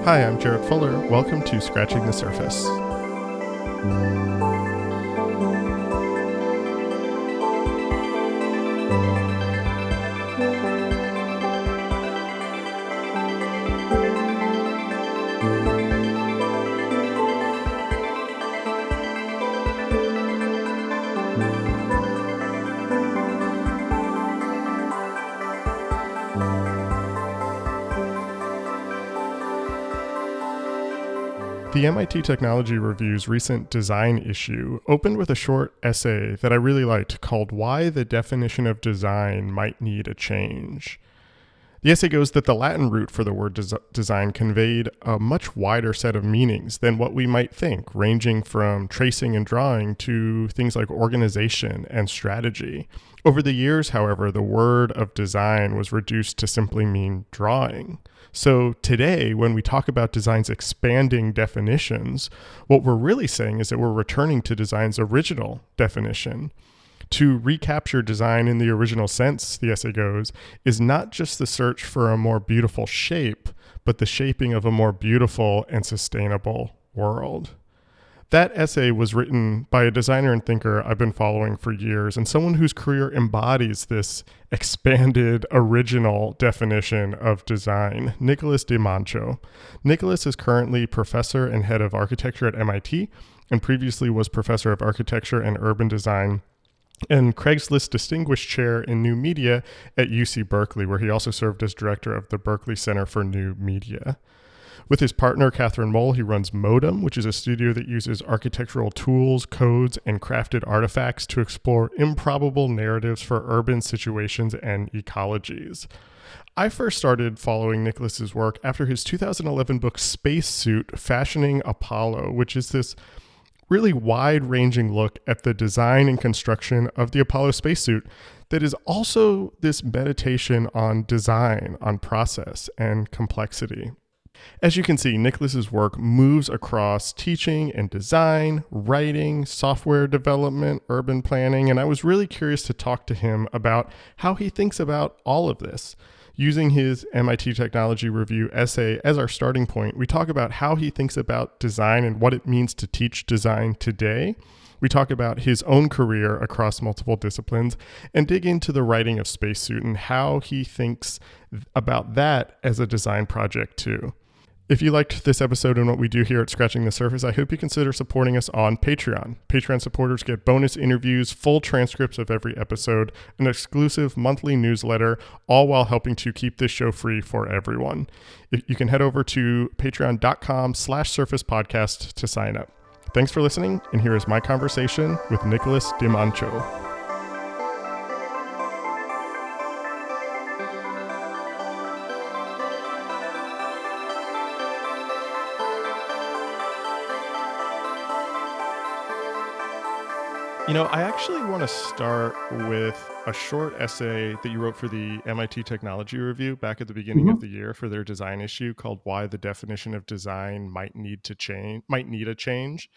Hi, I'm Jarrett Fuller. Welcome to Scratching the Surface. The MIT Technology Review's recent design issue opened with a short essay that I really liked called Why the Definition of Design Might Need a Change. The essay goes that the Latin root for the word design conveyed a much wider set of meanings than what we might think, ranging from tracing and drawing to things like organization and strategy. Over the years, however, the word of design was reduced to simply mean drawing. So today, when we talk about design's expanding definitions, what we're really saying is that we're returning to design's original definition. To recapture design in the original sense, the essay goes, is not just the search for a more beautiful shape, but the shaping of a more beautiful and sustainable world. That essay was written by a designer and thinker I've been following for years, and someone whose career embodies this expanded original definition of design, Nicholas de Monchaux. Nicholas is currently professor and head of architecture at MIT, and previously was professor of architecture and urban design and Craigslist Distinguished Chair in New Media at UC Berkeley, where he also served as director of the Berkeley Center for New Media. With his partner, Catherine Mole, he runs Modem, which is a studio that uses architectural tools, codes, and crafted artifacts to explore improbable narratives for urban situations and ecologies. I first started following Nicholas's work after his 2011 book Spacesuit, Fashioning Apollo, which is this really wide-ranging look at the design and construction of the Apollo spacesuit that is also this meditation on design, on process, and complexity. As you can see, Nicholas's work moves across teaching and design, writing, software development, urban planning, and I was really curious to talk to him about how he thinks about all of this. Using his MIT Technology Review essay as our starting point, we talk about how he thinks about design and what it means to teach design today. We talk about his own career across multiple disciplines and dig into the writing of Spacesuit and how he thinks about that as a design project too. If you liked this episode and what we do here at Scratching the Surface, I hope you consider supporting us on Patreon. Patreon supporters get bonus interviews, full transcripts of every episode, an exclusive monthly newsletter, all while helping to keep this show free for everyone. You can head over to patreon.com/surfacepodcast to sign up. Thanks for listening, and here is my conversation with Nicholas de Monchaux. You know, I actually want to start with a short essay that you wrote for the MIT Technology Review back at the beginning of the year for their design issue called Why the Definition of Design Might Need a Change.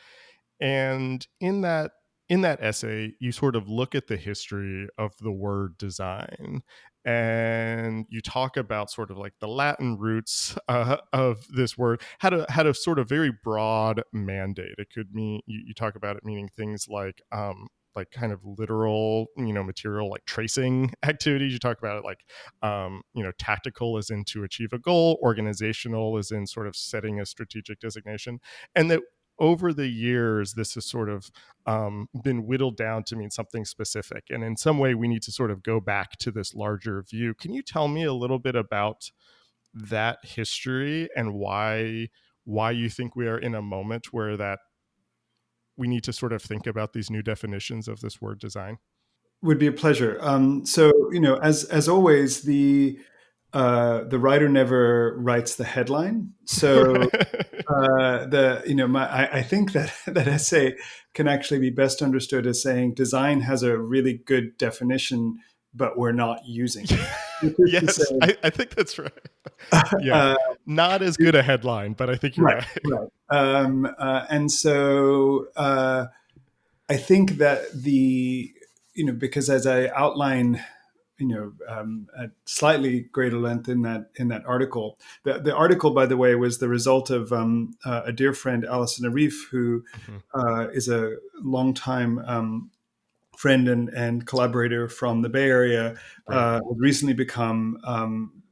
And in that essay, you sort of look at the history of the word design, and you talk about sort of like the Latin roots of this word had a sort of very broad mandate. It could mean you talk about it meaning things like kind of literal, material like tracing activities. You talk about it like, tactical as in to achieve a goal, organizational as in sort of setting a strategic designation, and that over the years, this has sort of been whittled down to mean something specific. And in some way, we need to sort of go back to this larger view. Can you tell me a little bit about that history and why you think we are in a moment where that we need to sort of think about these new definitions of this word design? Would be a pleasure. As always, the writer never writes the headline. So I think that essay can actually be best understood as saying design has a really good definition, but we're not using it. Yes, I think that's right. Yeah, not as good a headline, but I think you're right. And so I think that because as I outline at slightly greater length in that article. The article, by the way, was the result of a dear friend, Alison Arif, who Mhm. is a longtime friend and collaborator from the Bay Area, Right. has recently become,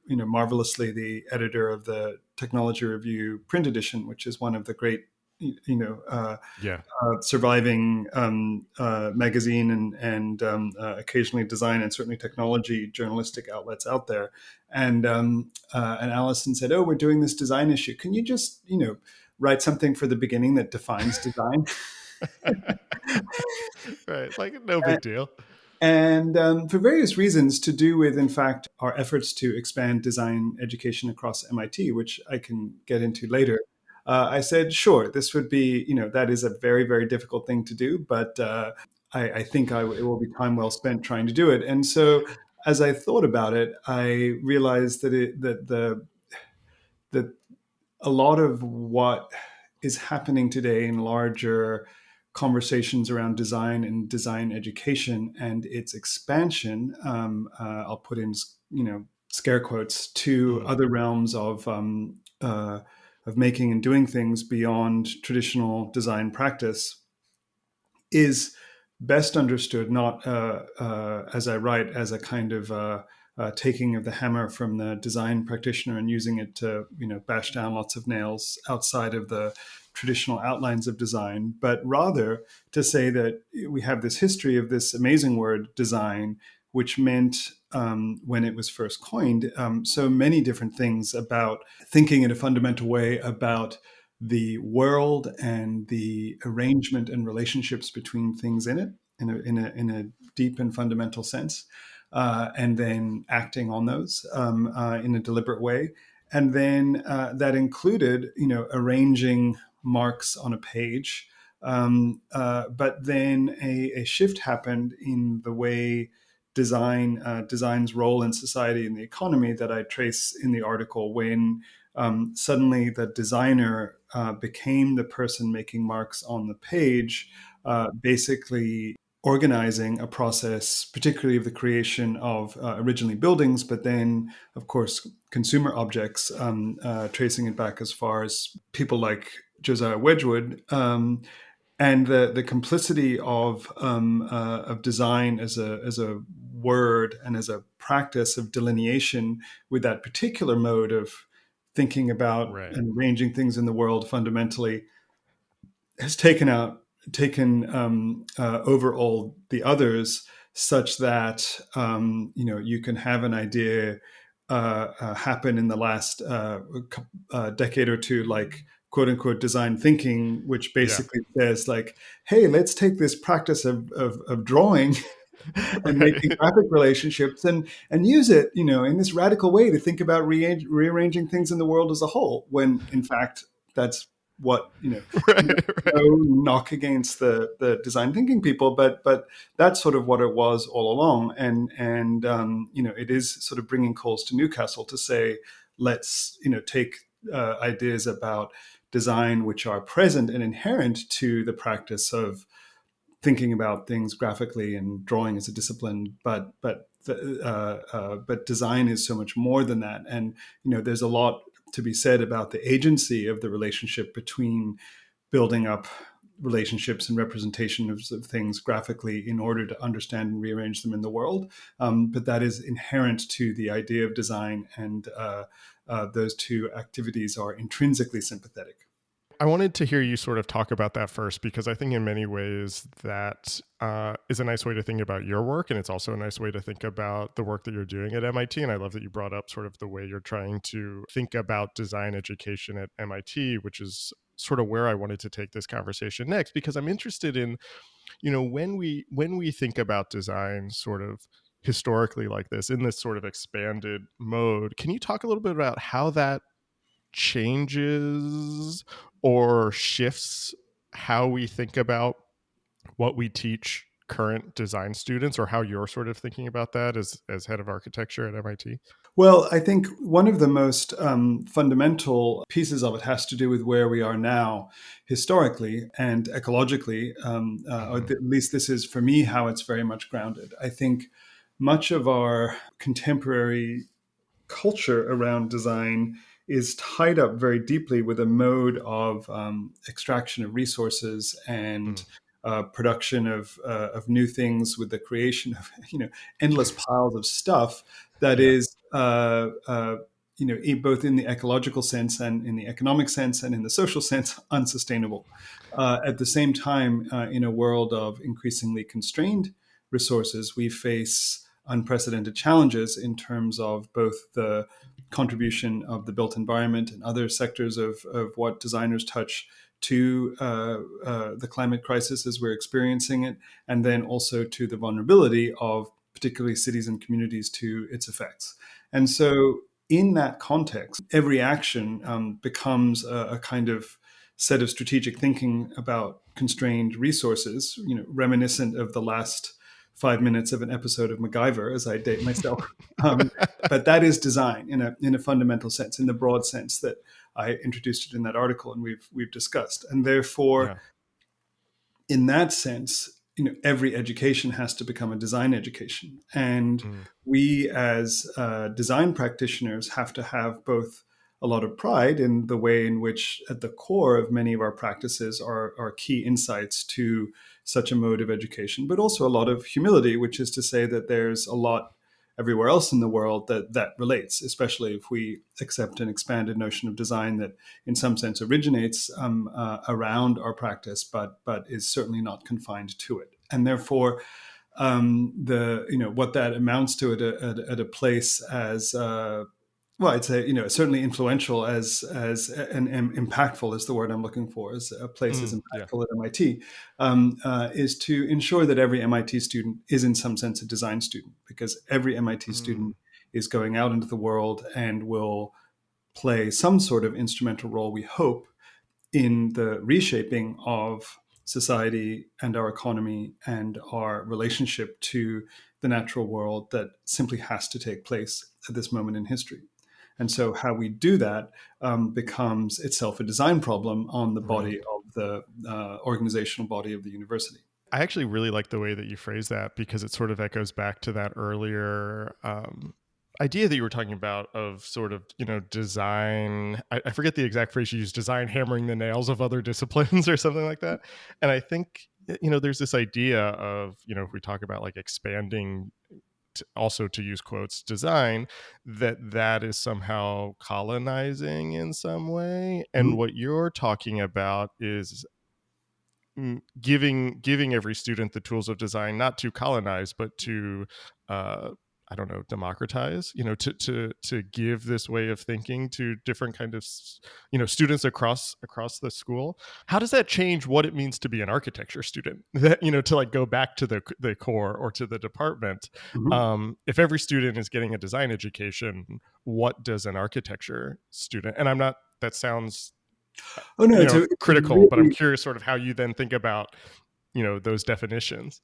marvelously the editor of the Technology Review print edition, which is one of the great, Yeah. surviving magazine and occasionally design and certainly technology journalistic outlets out there. And Allison said, "Oh, we're doing this design issue. Can you just write something for the beginning that defines design?" Right. Like, no big deal. And for various reasons to do with, in fact, our efforts to expand design education across MIT, which I can get into later, I said, sure, this would be, that is a very, very difficult thing to do, but I think it will be time well spent trying to do it. And so as I thought about it, I realized that a lot of what is happening today in larger conversations around design and design education and its expansion, I'll put in scare quotes, to Mm. other realms of making and doing things beyond traditional design practice, is best understood not as I write, as a kind of taking of the hammer from the design practitioner and using it to bash down lots of nails outside of the traditional outlines of design, but rather to say that we have this history of this amazing word design, which meant, when it was first coined, so many different things about thinking in a fundamental way about the world and the arrangement and relationships between things in it in a deep and fundamental sense, and then acting on those in a deliberate way. And then that included, arranging marks on a page. But then a shift happened in the way design's role in society and the economy that I trace in the article, when suddenly the designer became the person making marks on the page, basically organizing a process, particularly of the creation of originally buildings, but then, of course, consumer objects, tracing it back as far as people like Josiah Wedgwood. And the complicity of design as a word and as a practice of delineation with that particular mode of thinking about Right. and arranging things in the world fundamentally has taken over all the others, such that you can have an idea happen in the last decade or two, like quote unquote design thinking, which Yeah. basically says like, hey, let's take this practice of drawing and making Right. graphic relationships and use it, in this radical way to think about rearranging things in the world as a whole, when in fact that's what, Right. no Right. knock against the design thinking people, but that's sort of what it was all along. And it is sort of bringing coals to Newcastle to say, let's take ideas about design which are present and inherent to the practice of thinking about things graphically and drawing as a discipline, but design is so much more than that. And there's a lot to be said about the agency of the relationship between building up relationships and representations of things graphically in order to understand and rearrange them in the world. But that is inherent to the idea of design, and those two activities are intrinsically sympathetic. I wanted to hear you sort of talk about that first, because I think in many ways that is a nice way to think about your work. And it's also a nice way to think about the work that you're doing at MIT. And I love that you brought up sort of the way you're trying to think about design education at MIT, which is sort of where I wanted to take this conversation next, because I'm interested in, when we think about design sort of historically like this, in this sort of expanded mode, can you talk a little bit about how that changes or shifts how we think about what we teach current design students, or how you're sort of thinking about that as head of architecture at MIT? Well, I think one of the most fundamental pieces of it has to do with where we are now historically and ecologically, or Hmm. at least this is for me how it's very much grounded. I think much of our contemporary culture around design is tied up very deeply with a mode of extraction of resources and Mm, production of new things, with the creation of endless piles of stuff that yeah. is both in the ecological sense and in the economic sense and in the social sense unsustainable. At the same time, in a world of increasingly constrained resources, we face unprecedented challenges in terms of both the contribution of the built environment and other sectors of what designers touch to the climate crisis as we're experiencing it, and then also to the vulnerability of particularly cities and communities to its effects. And so, in that context, every action becomes a kind of set of strategic thinking about constrained resources, reminiscent of the last 5 minutes of an episode of MacGyver, as I date myself. Um, but that is design in a fundamental sense, in the broad sense that I introduced it in that article and we've discussed. And therefore, Yeah. in that sense, every education has to become a design education, and Mm, we as design practitioners have to have both a lot of pride in the way in which, at the core of many of our practices, are key insights to such a mode of education, but also a lot of humility, which is to say that there's a lot everywhere else in the world that relates, especially if we accept an expanded notion of design that in some sense originates around our practice, but is certainly not confined to it. And therefore, the what that amounts to at a place as well, I'd say certainly influential as and impactful is the word I'm looking for. As a place as yeah. impactful at MIT is to ensure that every MIT student is in some sense a design student, because every MIT Mm, student is going out into the world and will play some sort of instrumental role, we hope, in the reshaping of society and our economy and our relationship to the natural world that simply has to take place at this moment in history. And so, how we do that becomes itself a design problem on the right. body of the organizational body of the university. I actually really like the way that you phrase that because it sort of echoes back to that earlier idea that you were talking about of sort of, design. I forget the exact phrase you used, design hammering the nails of other disciplines or something like that. And I think, there's this idea of, if we talk about like expanding also to use quotes design, that is somehow colonizing in some way. And Mhm. what you're talking about is giving every student the tools of design, not to colonize but to uh I don't know, democratize, to give this way of thinking to different kind of students across the school. How does that change what it means to be an architecture student? That, to like go back to the core or to the department. Mhm. If every student is getting a design education, what does an architecture student, and I'm not, that sounds Oh no, it's a critical, but I'm really curious sort of how you then think about, those definitions.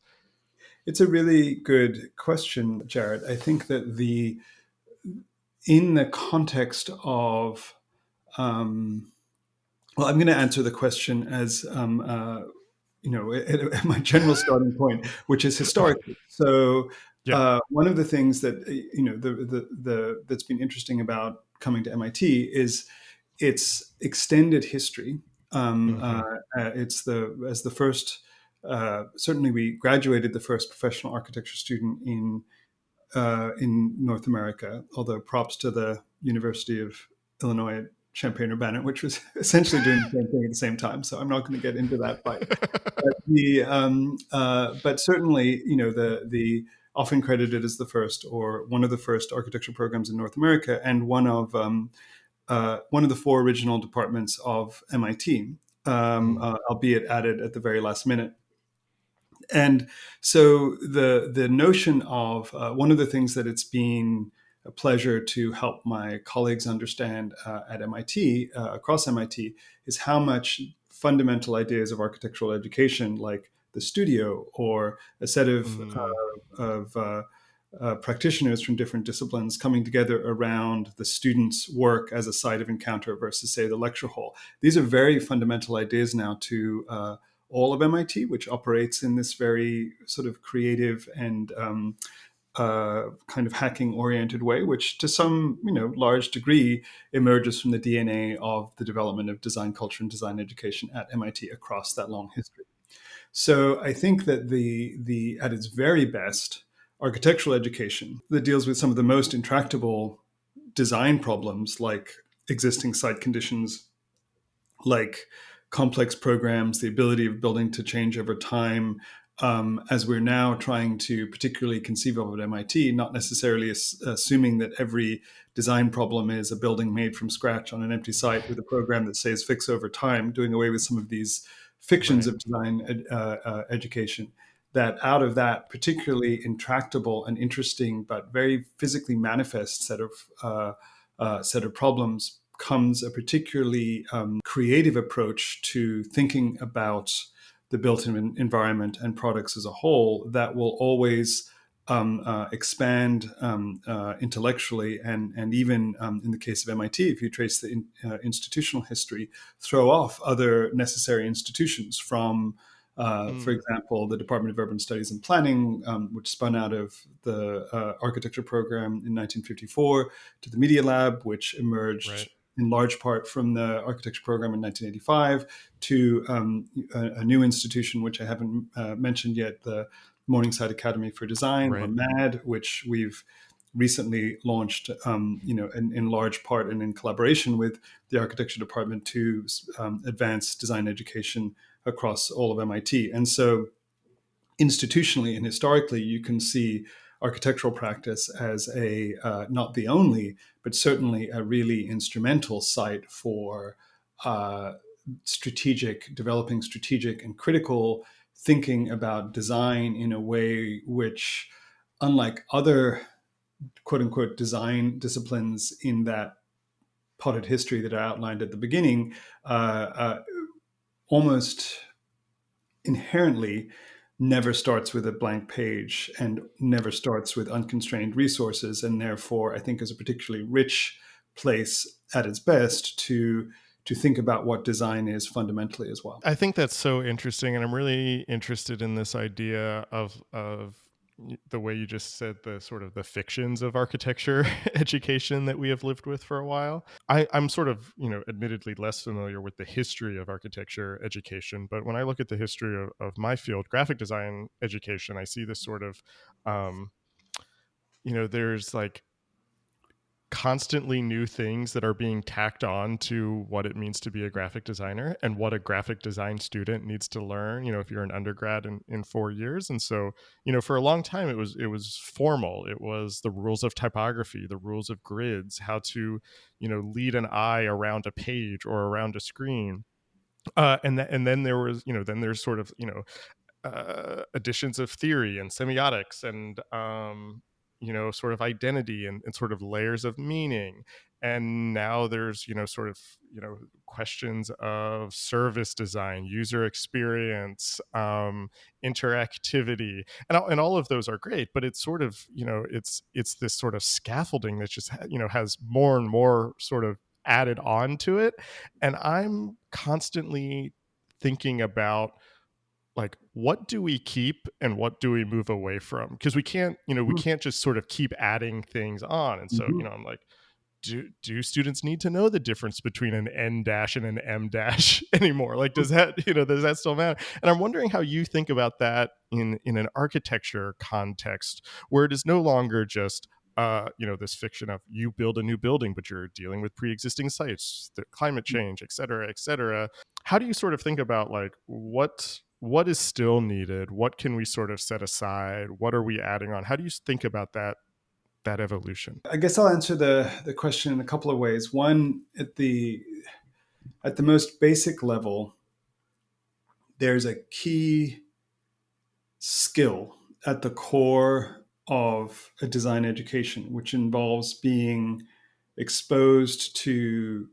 it's a really good question, Jarrett. I think that the in the context of um, well, I'm going to answer the question as at my general starting point, which is historically. So, Yeah. one of the things that that's been interesting about coming to MIT is its extended history. Hmm. It's the as the first. Certainly, we graduated the first professional architecture student in North America. Although props to the University of Illinois at Champaign-Urbana, which was essentially doing the same thing at the same time. So I'm not going to get into that fight. But certainly, the often credited as the first or one of the first architecture programs in North America, and one of the four original departments of MIT, Mm, albeit added at the very last minute. And so the notion of one of the things that it's been a pleasure to help my colleagues understand at MIT, across MIT, is how much fundamental ideas of architectural education, like the studio or a set mm, of practitioners from different disciplines coming together around the student's work as a site of encounter versus, say, the lecture hall. These are very fundamental ideas now to all of MIT, which operates in this very sort of creative and kind of hacking oriented way, which to some large degree emerges from the DNA of the development of design culture and design education at MIT across that long history. So I think that the at its very best, architectural education that deals with some of the most intractable design problems, like existing site conditions, like complex programs, the ability of building to change over time, as we're now trying to particularly conceive of at MIT, not necessarily assuming that every design problem is a building made from scratch on an empty site with a program that stays fixed over time, doing away with some of these fictions Right. of design education. That out of that particularly intractable and interesting but very physically manifest set of problems comes a particularly creative approach to thinking about the built environment and products as a whole that will always expand intellectually and even in the case of MIT, if you trace the institutional history, throw off other necessary institutions from, for example, the Department of Urban Studies and Planning, which spun out of the architecture program in 1954, to the Media Lab, which emerged Right. in large part from the architecture program in 1985, to a new institution, which I haven't mentioned yet, the Morningside Academy for Design, or Right. MAD, which we've recently launched, in large part and in collaboration with the architecture department to advance design education across all of MIT. And so institutionally and historically, you can see architectural practice as a not the only, but certainly a really instrumental site for uh, developing strategic and critical thinking about design in a way which, unlike other quote unquote design disciplines in that potted history that I outlined at the beginning, almost inherently never starts with a blank page and never starts with unconstrained resources, and therefore I think is a particularly rich place at its best to think about what design is fundamentally as well. I think that's so interesting, and I'm really interested in this idea of the way you just said, the sort of the fictions of architecture education that we have lived with for a while. I'm sort of, admittedly less familiar with the history of architecture education, but when I look at the history of my field, graphic design education, I see this sort of, there's like constantly new things that are being tacked on to what it means to be a graphic designer and what a graphic design student needs to learn, if you're an undergrad in 4 years. And so, for a long time it was formal. It was the rules of typography, the rules of grids, how to, lead an eye around a page or around a screen. And then there was, then there's sort of, additions of theory and semiotics and sort of identity and sort of layers of meaning. And now there's sort of questions of service design, user experience, interactivity, and all of those are great, but it's sort of it's this sort of scaffolding that just has more and more sort of added on to it. And I'm constantly thinking about, like, what do we keep and what do we move away from? Because we can't just sort of keep adding things on. And so, Mhm. I'm like, do students need to know the difference between an N dash and an M dash anymore? Like, does that still matter? And I'm wondering how you think about that in an architecture context, where it is no longer just this fiction of you build a new building, but you're dealing with pre-existing sites, the climate change, et cetera, et cetera. How do you sort of think about, like, what is still needed? What can we sort of set aside? What are we adding on? How do you think about that evolution? I guess I'll answer the question in a couple of ways. One, at the most basic level, there's a key skill at the core of a design education, which involves being exposed to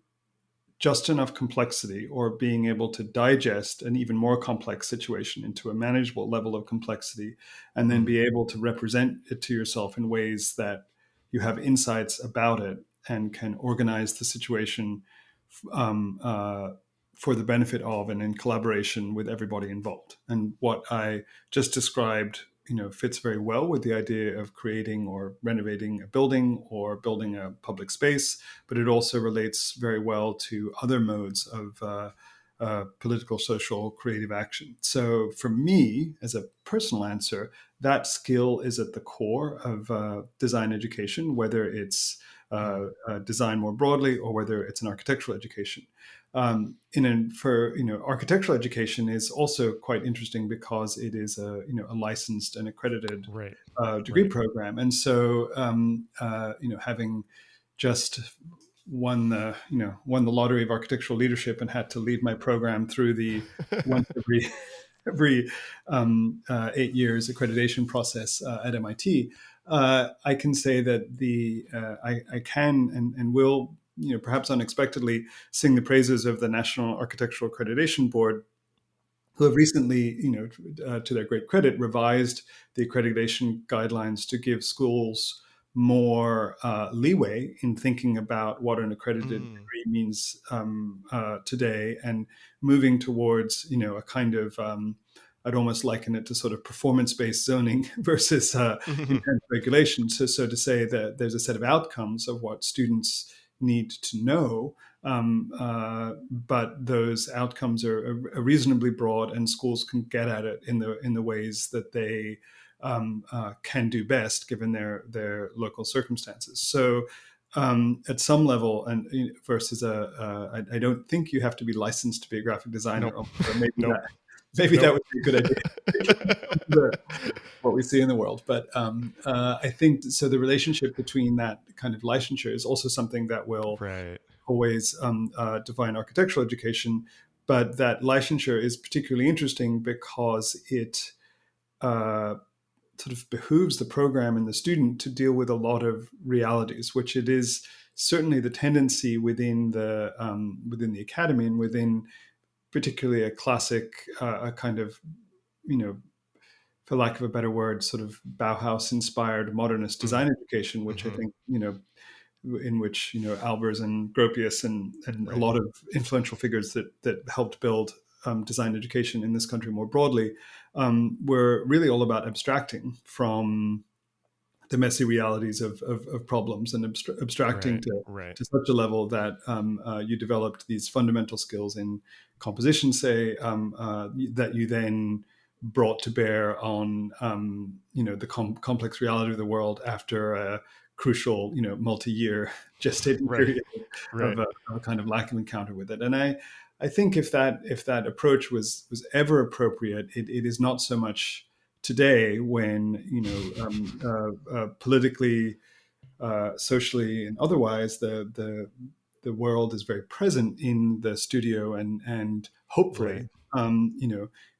just enough complexity, or being able to digest an even more complex situation into a manageable level of complexity, and then Mm, be able to represent it to yourself in ways that you have insights about it and can organize the situation um, uh, for the benefit of and in collaboration with everybody involved. And what I just described fits very well with the idea of creating or renovating a building or building a public space, but it also relates very well to other modes of political, social, creative action. So for me, as a personal answer, that skill is at the core of design education, whether it's design more broadly or whether it's an architectural education. Architectural education is also quite interesting because it is a licensed and accredited Right. degree Right. program, and so having just won the lottery of architectural leadership and had to lead my program through the once every 8 years accreditation process at MIT. I can say that I can and will, perhaps unexpectedly, sing the praises of the National Architectural Accreditation Board, who have recently, to their great credit, revised the accreditation guidelines to give schools more leeway in thinking about what an accredited Mm. degree means today, and moving towards, a kind of I'd almost liken it to sort of performance-based zoning versus intent regulation. So to say that there's a set of outcomes of what students need to know, but those outcomes are reasonably broad, and schools can get at it in the ways that they can do best given their local circumstances. So at some level, and versus I don't think you have to be licensed to be a graphic designer, Nope. or maybe Nope. that Nope. would be a good idea. What we see in the world, but I think so. The relationship between that kind of licensure is also something that will Right. always define architectural education, but that licensure is particularly interesting because it sort of behooves the program and the student to deal with a lot of realities, which it is certainly the tendency within the academy and within particularly a classic, a kind of, for lack of a better word, sort of Bauhaus inspired modernist Mm. design education, which I Hmm. think, in which Albers and Gropius and a Right. lot of influential figures that helped build design education in this country more broadly, were really all about abstracting from the messy realities of problems, and abstracting Right. Right. to such a level that you developed these fundamental skills in composition, say, that you then brought to bear on the complex reality of the world after a crucial multi-year gestating Right. period Right. of a kind of lack of encounter with it. And I think if that approach was ever appropriate, it is not so much today when politically, socially, and otherwise the world is very present in the studio, and Right. hopefully,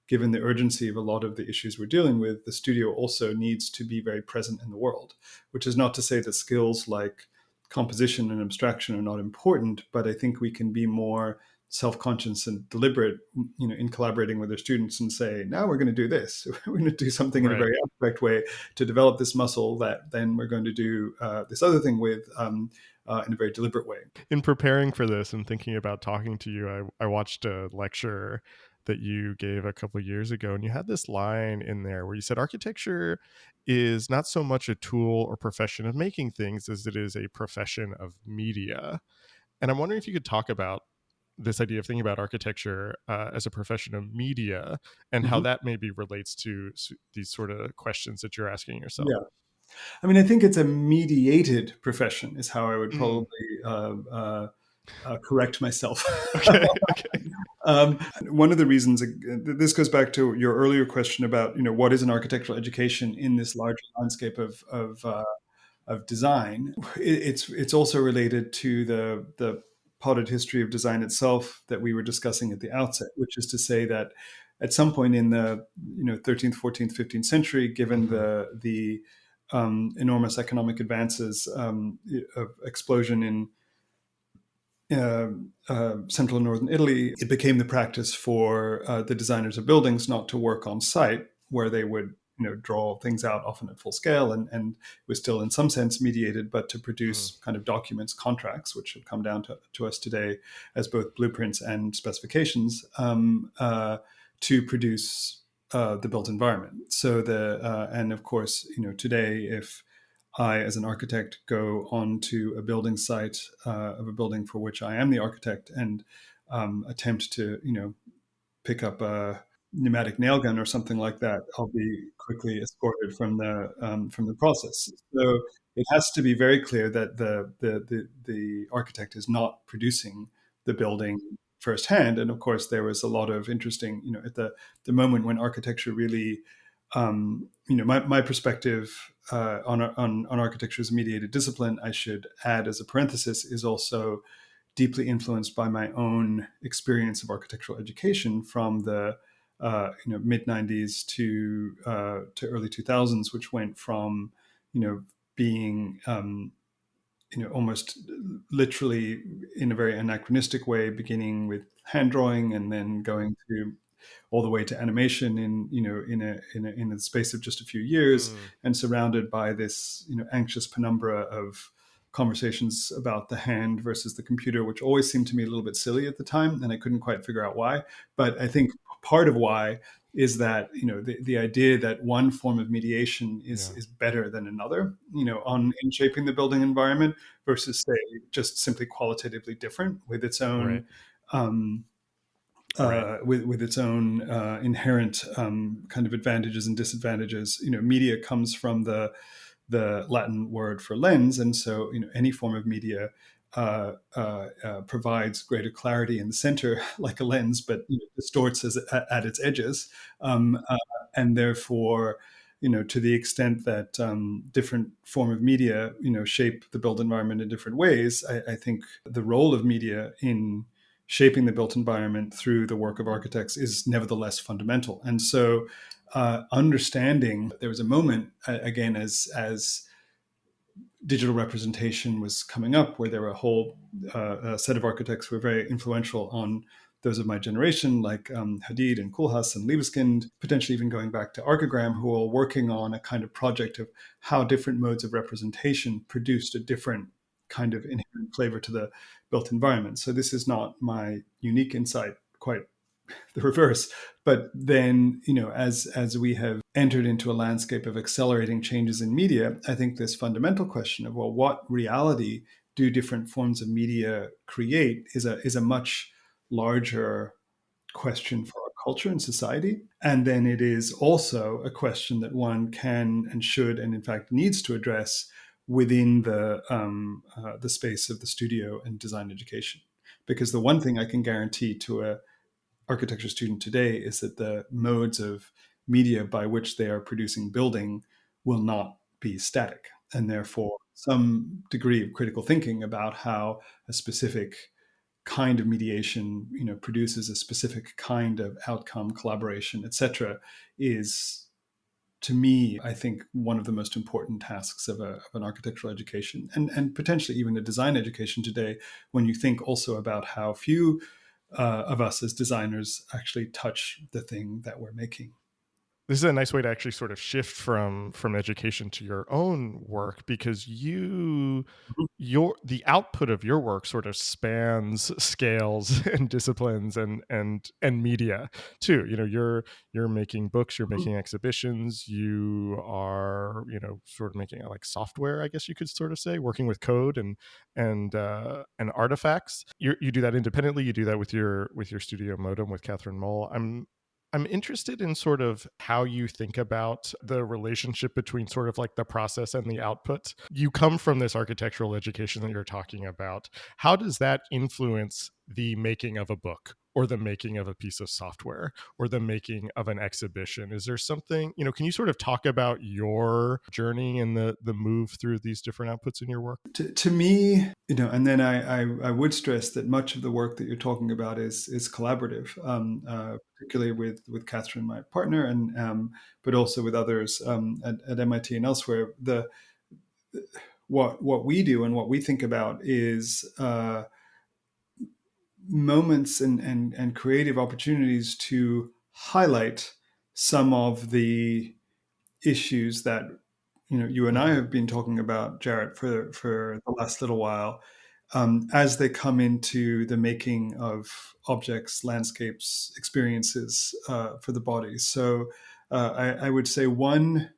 given the urgency of a lot of the issues we're dealing with, the studio also needs to be very present in the world, which is not to say that skills like composition and abstraction are not important, but I think we can be more self-conscious and deliberate, in collaborating with our students, and say, now we're going to do this. We're going to do something in a Right. very abstract way to develop this muscle that then we're going to do this other thing with, in a very deliberate way. In preparing for this and thinking about talking to you, I watched a lecture that you gave a couple of years ago, and you had this line in there where you said architecture is not so much a tool or profession of making things as it is a profession of media. And I'm wondering if you could talk about this idea of thinking about architecture as a profession of media, and how Mhm. that maybe relates to these sort of questions that you're asking yourself. Yeah. I mean, I think it's a mediated profession, is how I would Mm. probably correct myself. Okay. Okay. One of the reasons, this goes back to your earlier question about, what is an architectural education in this larger landscape of design. It's also related to the potted history of design itself that we were discussing at the outset, which is to say that at some point in the 13th, 14th, 15th century, given Hmm. the enormous economic advances, of explosion in central and northern Italy, it became the practice for the designers of buildings not to work on site, where they would draw things out often at full scale, and it was still in some sense mediated, but to Mm. produce kind of documents, contracts, which have come down to us today as both blueprints and specifications, to produce the built environment. So and of course, today, if I, as an architect, go onto a building site of a building for which I am the architect and attempt to, pick up a pneumatic nail gun or something like that, I'll be quickly escorted from the process. So it has to be very clear that the architect is not producing the building firsthand. And of course, there was a lot of interesting, at the moment when architecture really, my perspective on architecture as a mediated discipline, I should add as a parenthesis, is also deeply influenced by my own experience of architectural education from the mid '90s to early 2000s, which went from being almost literally in a very anachronistic way, beginning with hand drawing and then going to all the way to animation in the space of just a few years, and surrounded by this anxious penumbra of conversations about the hand versus the computer, which always seemed to me a little bit silly at the time, and I couldn't quite figure out why. But I think part of why is that the idea that one form of mediation is better than another, in shaping the building environment, versus say just simply qualitatively different with its Right. own with its own inherent kind of advantages and disadvantages. Media comes from the Latin word for lens, and so any form of media provides greater clarity in the center, like a lens, but distorts at its edges, and therefore, to the extent that different form of media, shape the built environment in different ways, I think the role of media in shaping the built environment through the work of architects is nevertheless fundamental. And so, understanding there was a moment again as digital representation was coming up, where there were a whole set of architects who were very influential on those of my generation, like Hadid and Koolhaas and Liebeskind, potentially even going back to Archigram, who are working on a kind of project of how different modes of representation produced a different kind of inherent flavor to the built environment. So this is not my unique insight, quite the reverse. But then, as we have entered into a landscape of accelerating changes in media, I think this fundamental question of, well, what reality do different forms of media create is a much larger question for our culture and society. And then it is also a question that one can and should and in fact needs to address within the space of the studio and design education. Because the one thing I can guarantee to a architecture student today is that the modes of media by which they are producing building will not be static, and therefore some degree of critical thinking about how a specific kind of mediation produces a specific kind of outcome, collaboration, etc., is, to me, I think, one of the most important tasks of an architectural education, and potentially even a design education today, when you think also about how few of us as designers actually touch the thing that we're making. This is a nice way to actually sort of shift from education to your own work, because the output of your work sort of spans scales and disciplines and media too. You're making books, you're making exhibitions, you are sort of making like software, I guess you could sort of say, working with code and artifacts. You do that independently. You do that with your studio modem with Catherine Mole. I'm interested in sort of how you think about the relationship between sort of like the process and the output. You come from this architectural education that you're talking about. How does that influence the making of a book or the making of a piece of software or the making of an exhibition? Is there something, can you sort of talk about your journey and the move through these different outputs in your work? To me, and then I would stress that much of the work that you're talking about is collaborative, particularly with Catherine, my partner, and but also with others at MIT and elsewhere. What we do and what we think about is moments and creative opportunities to highlight some of the issues that you and I have been talking about, Jarrett, for the last little while, as they come into the making of objects, landscapes, experiences for the body. So I would say one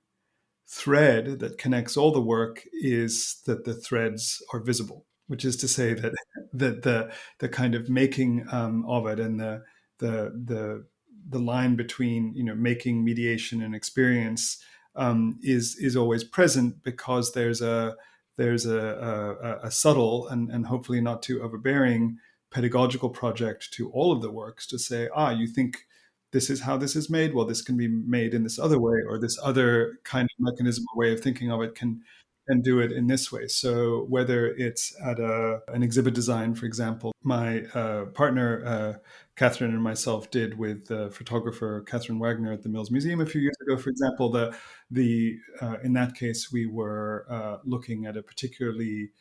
thread that connects all the work is that the threads are visible, which is to say that the kind of making of it, and the line between making, mediation, and experience is always present, because there's a subtle and hopefully not too overbearing pedagogical project to all of the works, to say, you think this is how this is made. Well, this can be made in this other way, or this other kind of mechanism or way of thinking of it can do it in this way. So whether it's at an exhibit design, for example, my partner Catherine and myself did with photographer Catherine Wagner at the Mills Museum a few years ago, for example, the in that case we were looking at a particularly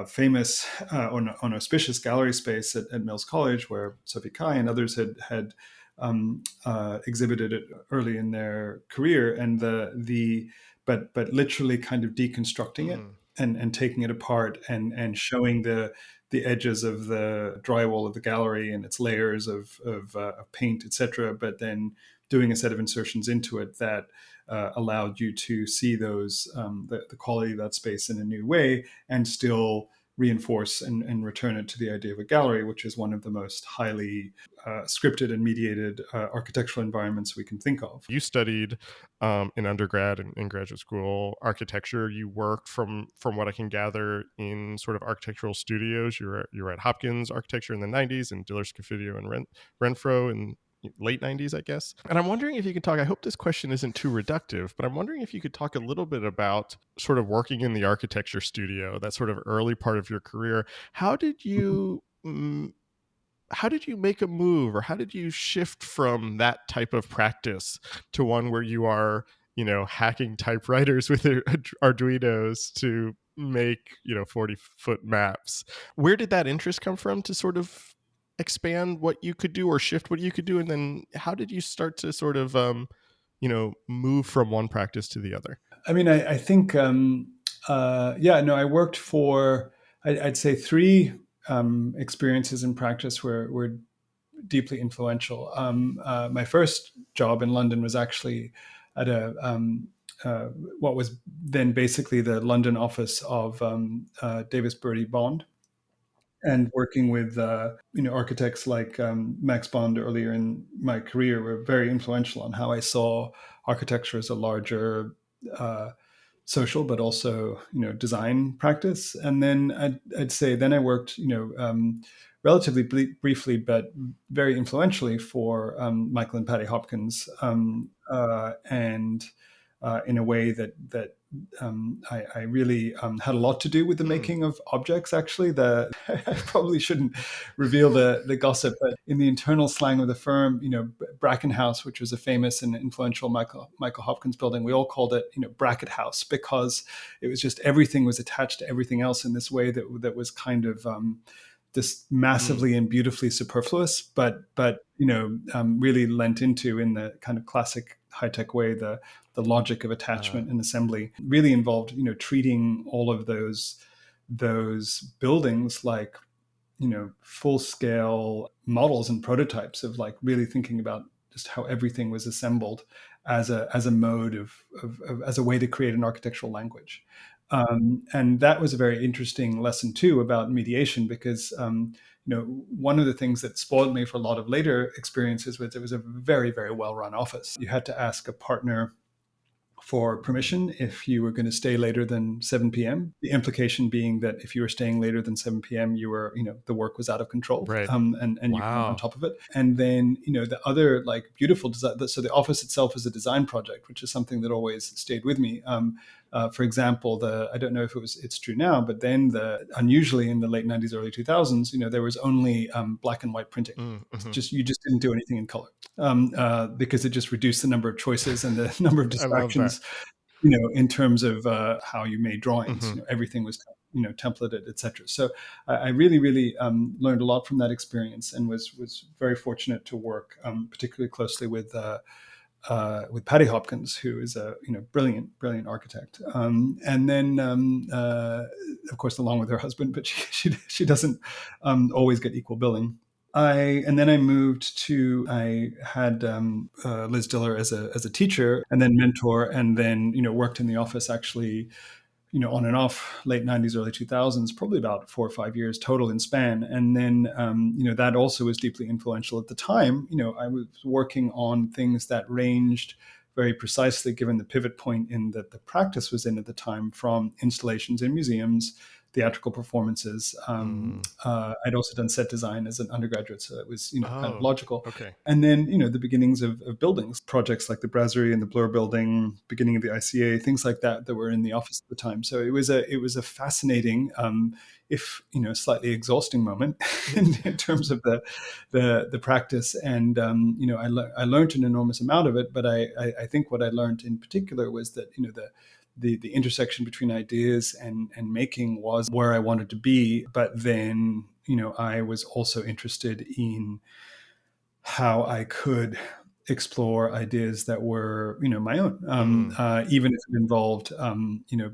famous or auspicious gallery space at Mills College, where Sophie Kai and others had exhibited it early in their career, and but literally kind of deconstructing it and taking it apart and showing the edges of the drywall of the gallery and its layers of paint, etc. But then doing a set of insertions into it that allowed you to see those the quality of that space in a new way, and still reinforce and return it to the idea of a gallery, which is one of the most highly scripted and mediated architectural environments we can think of. You studied in undergrad and in graduate school architecture. You worked, from what I can gather, in sort of architectural studios. You were at Hopkins Architecture in the 90s, and Diller Scofidio and Renfro in late 90s, I guess. And I'm wondering if you could talk, I hope this question isn't too reductive, but I'm wondering if you could talk a little bit about sort of working in the architecture studio, that sort of early part of your career. How did you make a move, or how did you shift from that type of practice to one where you are, hacking typewriters with Arduinos to make, 40-foot maps? Where did that interest come from to sort of expand what you could do or shift what you could do? And then how did you start to sort of, move from one practice to the other? I mean, I think, I worked for, I'd say, three experiences in practice were deeply influential. My first job in London was actually at what was then basically the London office of Davis Bertie Bond, and working with architects like Max Bond earlier in my career were very influential on how I saw architecture as a larger social, but also design practice. And then I'd say then I worked relatively briefly, but very influentially, for Michael and Patty Hopkins, and in a way that I really had a lot to do with the making of objects. Actually, I probably shouldn't reveal the gossip, but in the internal slang of the firm, Bracken House, which was a famous and influential Michael Hopkins building, we all called it Bracket House, because it was just, everything was attached to everything else in this way that was kind of this massively and beautifully superfluous, but really lent into, in the kind of classic high-tech way, the logic of attachment and assembly. Really involved treating all of those buildings like full-scale models and prototypes of, like, really thinking about just how everything was assembled as a mode of as a way to create an architectural language. And that was a very interesting lesson too about mediation, because one of the things that spoiled me for a lot of later experiences was it was a very, very well-run office. You had to ask a partner for permission if you were going to stay later than 7 p.m. The implication being that if you were staying later than 7 p.m., you were, the work was out of control, right? And you were on top of it. And then, the other, like, beautiful design. So the office itself is a design project, which is something that always stayed with me. For example, I don't know if it's true now, but then unusually in the late 90s, early 2000s, there was only black and white printing. Mm-hmm. You just didn't do anything in color, because it just reduced the number of choices and the number of distractions, in terms of how you made drawings. Mm-hmm. Everything was templated, etc. So I really, really learned a lot from that experience, and was very fortunate to work particularly closely with with Patty Hopkins, who is a brilliant architect, and then of course along with her husband, but she doesn't always get equal billing. And then I moved to, I had Liz Diller as a teacher and then mentor, and then worked in the office actually on and off, late 90s, early 2000s, probably about 4 or 5 years total in span. And then, that also was deeply influential at the time. I was working on things that ranged very precisely, given the pivot point in that the practice was in at the time, from installations in museums, theatrical performances. I'd also done set design as an undergraduate, so it was, kind of Oh, logical. okay. And then, the beginnings of buildings, projects like the Brasserie and the Bloor Building, beginning of the ICA, things like that that were in the office at the time. So it was a fascinating, if slightly exhausting moment in terms of the practice. And I learned an enormous amount of it. But I think what I learned in particular was that the intersection between ideas and making was where I wanted to be. But then I was also interested in how I could explore ideas that were, my own, even if it involved,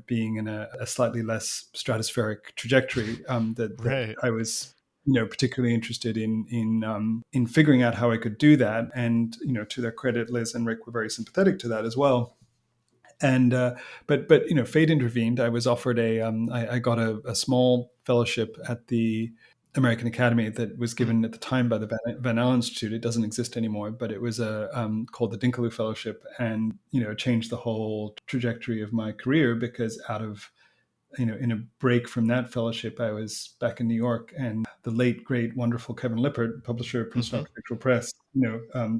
being in a slightly less stratospheric trajectory. That Right. I was, particularly interested in figuring out how I could do that. And to their credit, Liz and Rick were very sympathetic to that as well. And but fate intervened. I was offered I got a small fellowship at the American Academy that was given at the time by the Van Allen Institute. It doesn't exist anymore, but it was called the Dinkaloo Fellowship, and changed the whole trajectory of my career, because out of in a break from that fellowship, I was back in New York, and the late great wonderful Kevin Lippert, publisher of Princeton Architectural Press,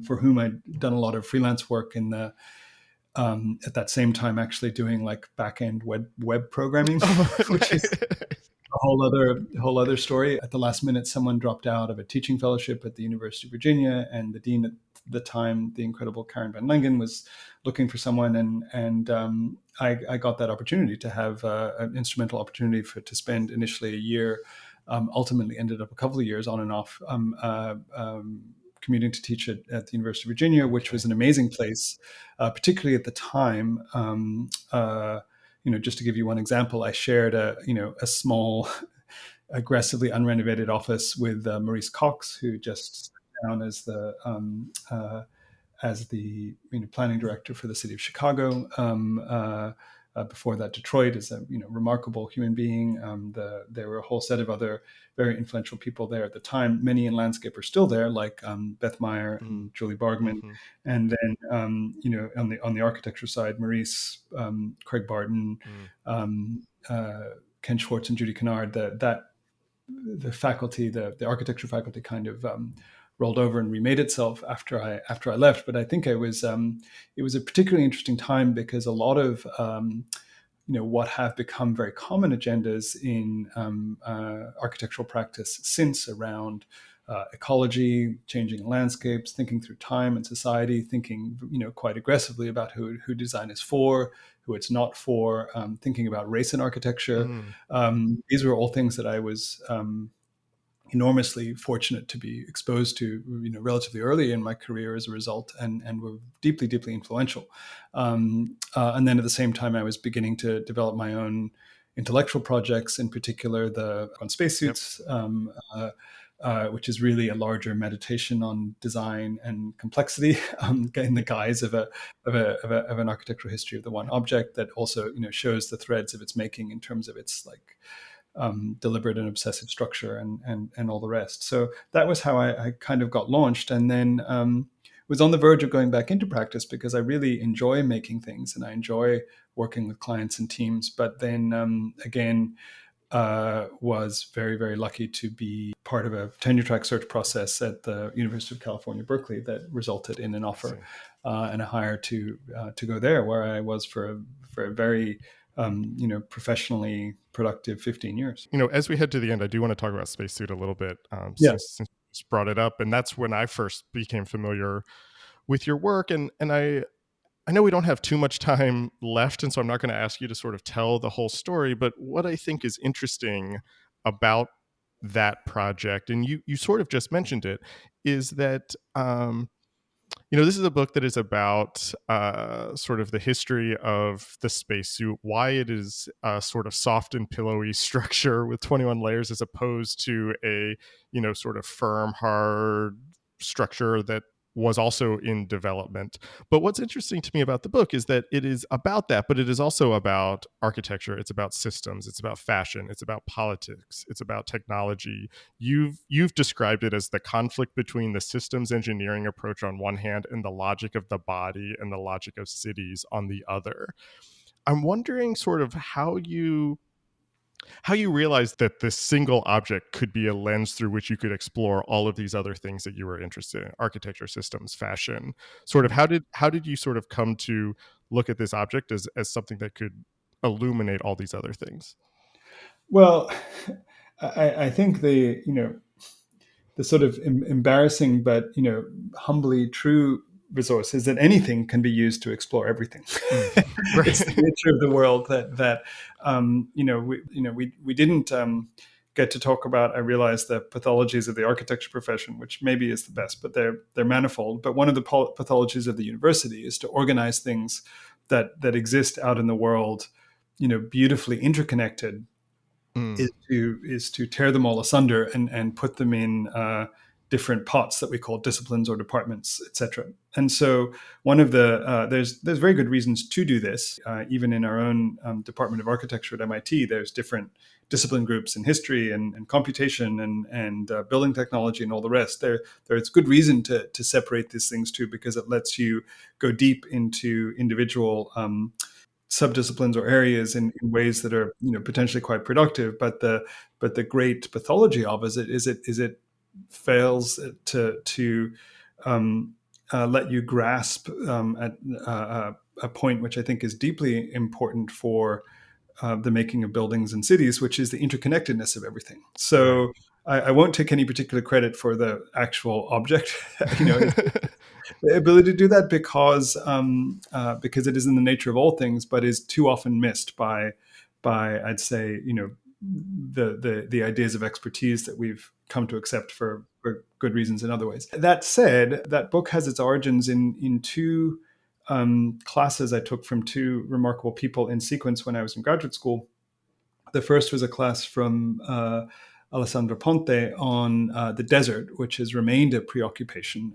for whom I'd done a lot of freelance work in the at that same time, actually doing like back end web programming, Oh, which is nice. a whole other story. At the last minute, someone dropped out of a teaching fellowship at the University of Virginia, and the dean at the time, the incredible Karen Van Langen, was looking for someone, and I got that opportunity to have an instrumental opportunity to spend initially a year, ultimately ended up a couple of years on and off. Commuting to teach at the University of Virginia, which was an amazing place, particularly at the time. Just to give you one example, I shared a small, aggressively unrenovated office with Maurice Cox, who just stepped down as the planning director for the city of Chicago. Before that, Detroit is a remarkable human being. There were a whole set of other very influential people there at the time. Many in landscape are still there, like Beth Meyer and Julie Bargman, and then on the architecture side, Maurice, Craig Barton, Ken Schwartz, and Judy Kennard. The faculty, the architecture faculty, kind of rolled over and remade itself after I left. But I think it was a particularly interesting time, because a lot of what have become very common agendas in architectural practice since, around ecology, changing landscapes, thinking through time and society, thinking quite aggressively about who design is for, who it's not for, thinking about race in architecture. These were all things that I was enormously fortunate to be exposed to, relatively early in my career as a result, and were deeply influential. And then at the same time, I was beginning to develop my own intellectual projects, in particular on spacesuits. Which is really a larger meditation on design and complexity, in the guise of an architectural history of the one object, that also shows the threads of its making in terms of its deliberate and obsessive structure, and all the rest. So that was how I kind of got launched, and then was on the verge of going back into practice, because I really enjoy making things and I enjoy working with clients and teams. But then again, was very lucky to be part of a tenure track search process at the University of California, Berkeley, that resulted in an offer and a hire to go there, where I was for a very professionally productive 15 years. As we head to the end, I do want to talk about Spacesuit a little bit, Yeah. since you just brought it up, and that's when I first became familiar with your work. And I know we don't have too much time left, and so I'm not going to ask you to sort of tell the whole story, but what I think is interesting about that project, and you sort of just mentioned it, is that This is a book that is about sort of the history of the spacesuit, why it is a sort of soft and pillowy structure with 21 layers as opposed to a, sort of firm, hard structure that was also in development. But what's interesting to me about the book is that it is about that, but it is also about architecture. It's about systems. It's about fashion. It's about politics. It's about technology. You've described it as the conflict between the systems engineering approach on one hand and the logic of the body and the logic of cities on the other. I'm wondering sort of how you realized that this single object could be a lens through which you could explore all of these other things that you were interested in: architecture, systems, fashion. Sort of how did you sort of come to look at this object as something that could illuminate all these other things? Well, I think the sort of embarrassing but humbly true resource is that anything can be used to explore everything. Mm. It's the Right. nature of the world that we didn't get to talk about. I realize the pathologies of the architecture profession, which maybe is the best, but they're manifold. But one of the pathologies of the university is to organize things that exist out in the world, beautifully interconnected, Mm. is to tear them all asunder and put them in different pots that we call disciplines or departments, etc. And so one of the there's very good reasons to do this. Even in our own Department of Architecture at MIT, there's different discipline groups in history and computation and building technology and all the rest. There's good reason to separate these things too, because it lets you go deep into individual subdisciplines or areas in ways that are potentially quite productive. But the great pathology of it fails to let you grasp at a point which I think is deeply important for the making of buildings and cities, which is the interconnectedness of everything. Right. So I won't take any particular credit for the actual object. The ability to do that because it is in the nature of all things, but is too often missed by I'd say the ideas of expertise that we've come to accept for good reasons in other ways. That said, that book has its origins in two classes I took from two remarkable people in sequence when I was in graduate school. The first was a class from Alessandro Ponte on the desert, which has remained a preoccupation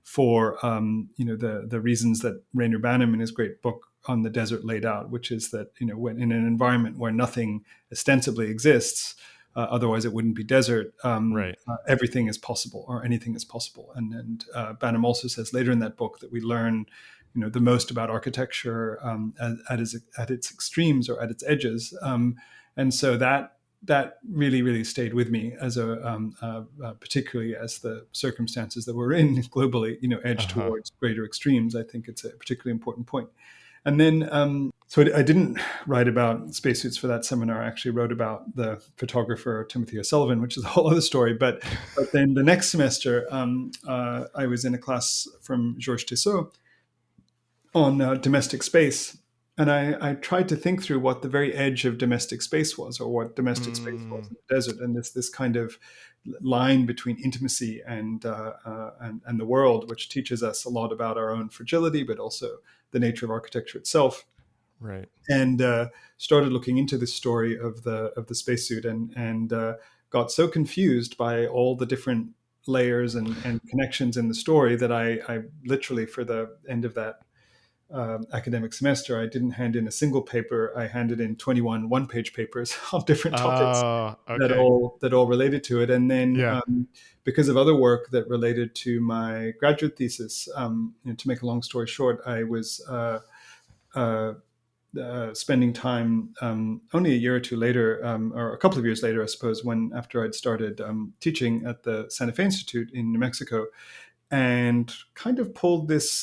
for the reasons that Rainer Banham in his great book on the desert laid out, which is that when in an environment where nothing ostensibly exists, otherwise it wouldn't be desert. Right. Everything is possible, or anything is possible. And Banham also says later in that book that we learn the most about architecture at its extremes or at its edges. And so that really stayed with me as particularly as the circumstances that we're in globally edge Uh-huh. towards greater extremes. I think it's a particularly important point. And then so I didn't write about spacesuits for that seminar. I actually wrote about the photographer Timothy O'Sullivan, which is a whole other story. But then the next semester, I was in a class from Georges Tissot on domestic space. And I tried to think through what the very edge of domestic space was, or what domestic space was Mm. in the desert, and this kind of line between intimacy and the world, which teaches us a lot about our own fragility, but also the nature of architecture itself. Right. And started looking into this story of the spacesuit, and got so confused by all the different layers and connections in the story that I literally, for the end of that academic semester, I didn't hand in a single paper. I handed in 21 one-page papers on different topics Okay. that all related to it. And then Yeah. because of other work that related to my graduate thesis, to make a long story short, I was uh, spending time only a year or two later, or a couple of years later, I suppose, when after I'd started teaching at the Santa Fe Institute in New Mexico, and kind of pulled this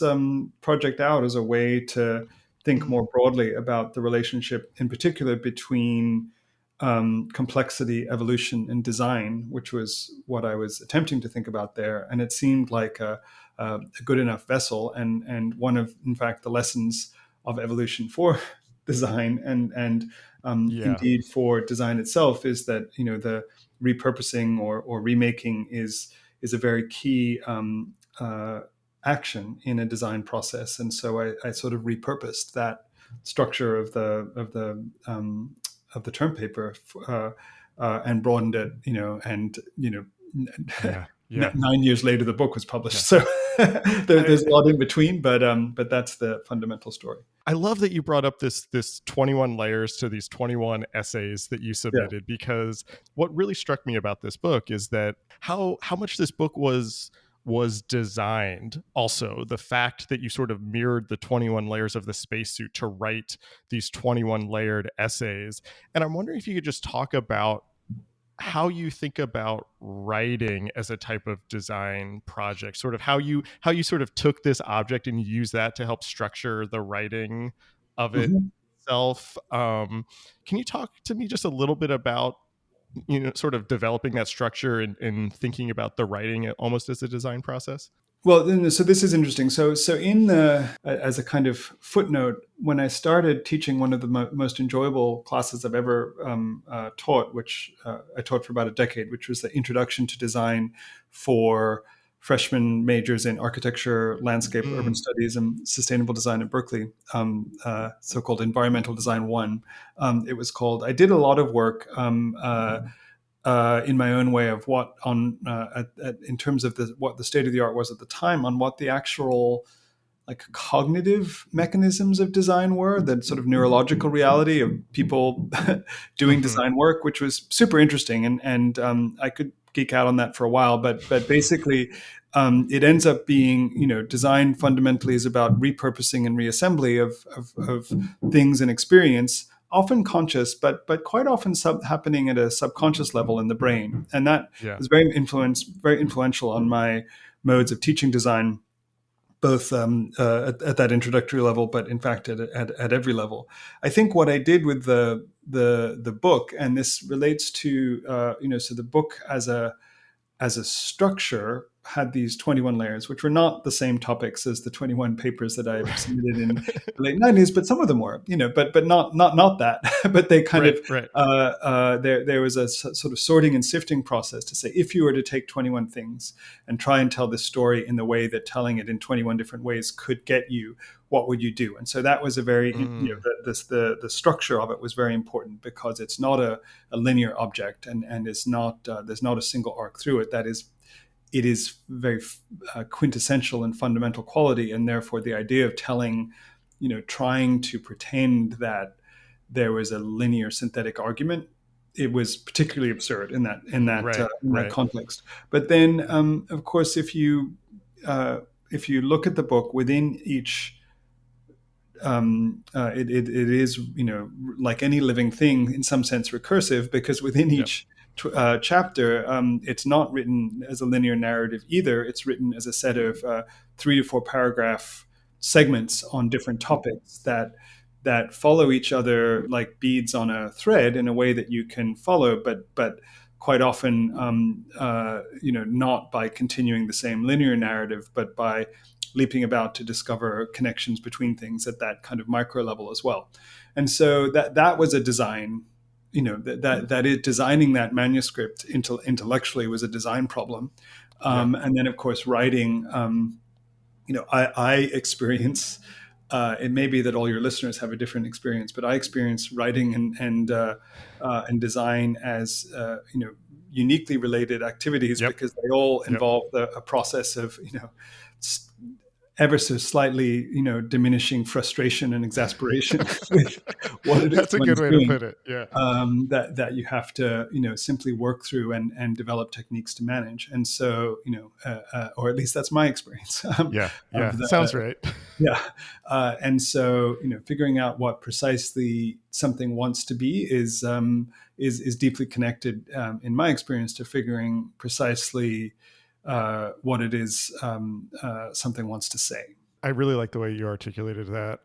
project out as a way to think Mm. more broadly about the relationship, in particular, between complexity, evolution, and design, which was what I was attempting to think about there. And it seemed like a good enough vessel, and one of, in fact, the lessons of evolution for design and Yeah. indeed for design itself is that the repurposing or remaking is a very key action in a design process. And so I sort of repurposed that structure of the term paper, and broadened it, and Yeah. Yeah. 9 years later the book was published. Yeah. So there's a lot in between, but that's the fundamental story. I love that you brought up this 21 layers to these 21 essays that you Yeah. submitted, because what really struck me about this book is that how much this book was designed. Also, the fact that you sort of mirrored the 21 layers of the spacesuit to write these 21 layered essays. And I'm wondering if you could just talk about how you think about writing as a type of design project, sort of how you sort of took this object and use that to help structure the writing of it Mhm. itself. Can you talk to me just a little bit about, sort of developing that structure and thinking about the writing almost as a design process? Well, so this is interesting. So in the as a kind of footnote, when I started teaching, one of the most enjoyable classes I've ever taught, which I taught for about a decade, which was the Introduction to Design for freshman majors in architecture, landscape, urban studies, and sustainable design at Berkeley, so-called Environmental Design 1. It was called. I did a lot of work. In my own way of what on in terms of what the state of the art was at the time, on what the actual like cognitive mechanisms of design were, the sort of neurological reality of people doing design work, which was super interesting, and I could geek out on that for a while, but basically it ends up being, design fundamentally is about repurposing and reassembly of things and experience, often conscious, but quite often happening at a subconscious level in the brain, and that Yeah. was very influential on my modes of teaching design, both at that introductory level, but in fact at every level. I think what I did with the book, and this relates to so the book as a structure had these 21 layers, which were not the same topics as the 21 papers that I submitted in the late 90s, but some of them were, but not that. But they kind of, Right. there was a sort of sorting and sifting process to say, if you were to take 21 things and try and tell this story in the way that telling it in 21 different ways could get you, what would you do? And so that was a very, the structure of it was very important, because it's not a linear object, and it's not, there's not a single arc through it. It is very quintessential and fundamental quality, and therefore the idea of telling, trying to pretend that there was a linear synthetic argument, it was particularly absurd in that context. But then, of course, if you look at the book within each, it is, like any living thing, in some sense recursive, because within each chapter, it's not written as a linear narrative either. It's written as a set of 3 to 4 paragraph segments on different topics that follow each other like beads on a thread, in a way that you can follow, but quite often, not by continuing the same linear narrative, but by leaping about to discover connections between things at that kind of micro level as well. And so that was a design, that is, designing that manuscript intellectually was a design problem. And then, of course, writing, I experience, it may be that all your listeners have a different experience, but I experience writing and design as, uniquely related activities, because they all involve a process of, ever so slightly, diminishing frustration and exasperation with what it is That's a good way doing, to put it. Yeah. that you have to, simply work through and develop techniques to manage. And so, or at least that's my experience. Sounds right. Yeah. And so, figuring out what precisely something wants to be is deeply connected, in my experience, to figuring precisely what it is something wants to say. I really like the way you articulated that.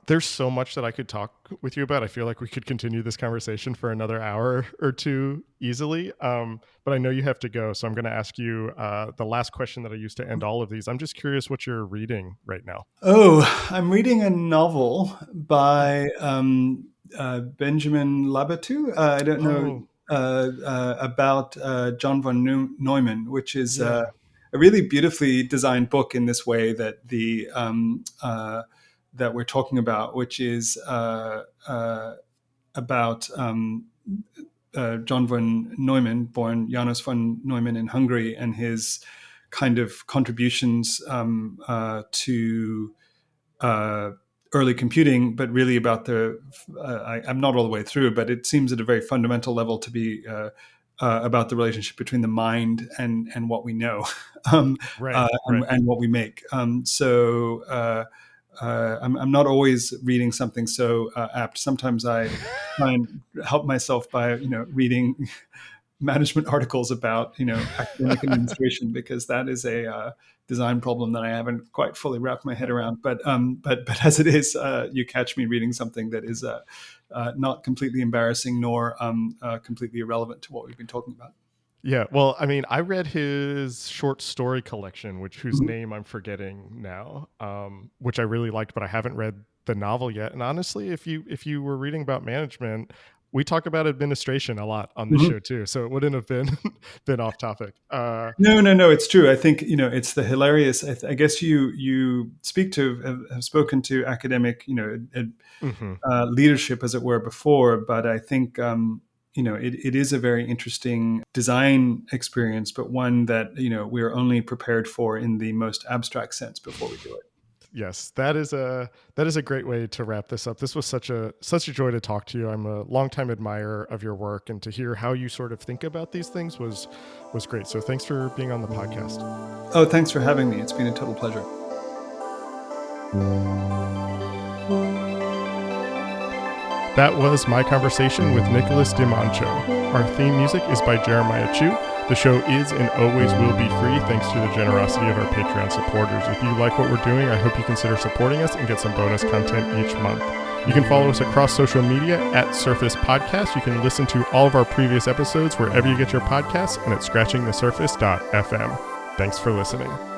There's so much that I could talk with you about. I feel like we could continue this conversation for another hour or two easily. But I know you have to go. So I'm going to ask you the last question that I use to end all of these. I'm just curious what you're reading right now. Oh, I'm reading a novel by Benjamin Labatut. I don't know, about John von Neumann, which is a really beautifully designed book in this way that that we're talking about, which is about John von Neumann, born Janos von Neumann in Hungary, and his kind of contributions to early computing, but really about I'm not all the way through, but it seems at a very fundamental level to be about the relationship between the mind and what we know, Right. and what we make. I'm not always reading something so apt. Sometimes I try and help myself by reading management articles about academic administration, because that is a design problem that I haven't quite fully wrapped my head around. But as it is, you catch me reading something that is not completely embarrassing nor completely irrelevant to what we've been talking about. Yeah, well, I mean, I read his short story collection, whose name I'm forgetting now, which I really liked, but I haven't read the novel yet. And honestly, if you were reading about management, we talk about administration a lot on this show too, so it wouldn't have been off topic. No, it's true. I think it's the hilarious. I guess you have spoken to academic leadership, as it were, before, but I think it is a very interesting design experience, but one that we're only prepared for in the most abstract sense before we do it. Yes, that is a great way to wrap this up. This was such a joy to talk to you. I'm a longtime admirer of your work, and to hear how you sort of think about these things was great. So thanks for being on the podcast. Oh, thanks for having me. It's been a total pleasure. That was my conversation with Nicholas de Monchaux. Our theme music is by Jeremiah Chu. The show is and always will be free thanks to the generosity of our Patreon supporters. If you like what we're doing, I hope you consider supporting us and get some bonus content each month. You can follow us across social media at Surface Podcast. You can listen to all of our previous episodes wherever you get your podcasts and at scratchingthesurface.fm. Thanks for listening.